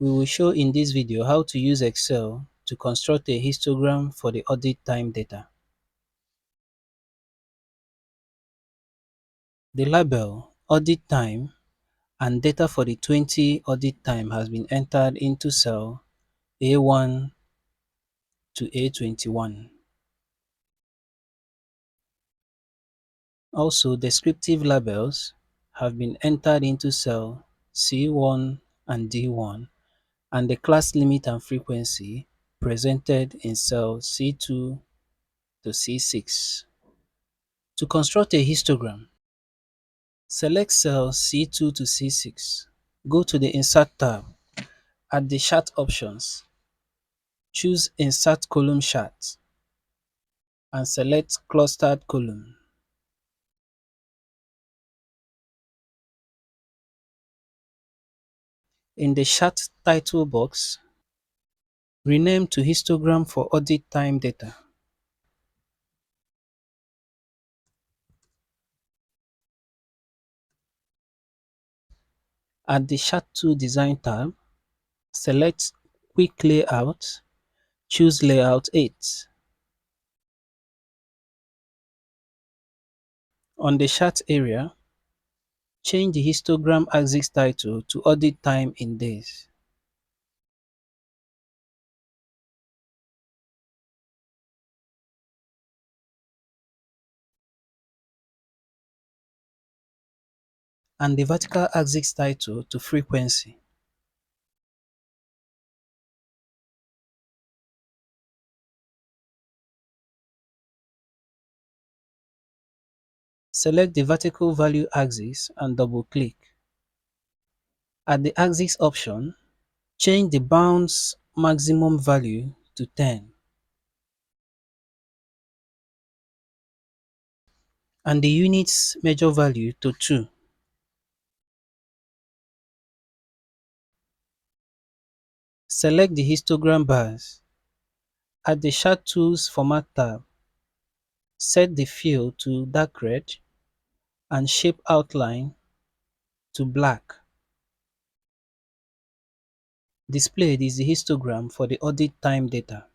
We will show in this video how to use Excel to construct a histogram for the audit time data. The label "Audit Time" and data for the 20 audit time has been entered into cell A1 to A21. Also, descriptive labels have been entered into cell C1 and D1, and the class limit and frequency presented in cell C2 to C6. To construct a histogram, select cell C2 to C6. Go to the Insert tab. At the Chart options, choose Insert Column Chart and select Clustered Column. In the Chart title box, rename to Histogram for Audit Time Data. At the Chart Tool Design tab, select Quick Layout, choose Layout 8. On the chart area, change the histogram axis title to Audit Time in Days. And the vertical axis title to Frequency. Select the vertical value axis and double-click. At the axis option, change the bounds maximum value to 10 and the units measure value to 2. Select the histogram bars. At the Chart Tools Format tab, set the fill to dark red and shape outline to black. Displayed is the histogram for the audit time data.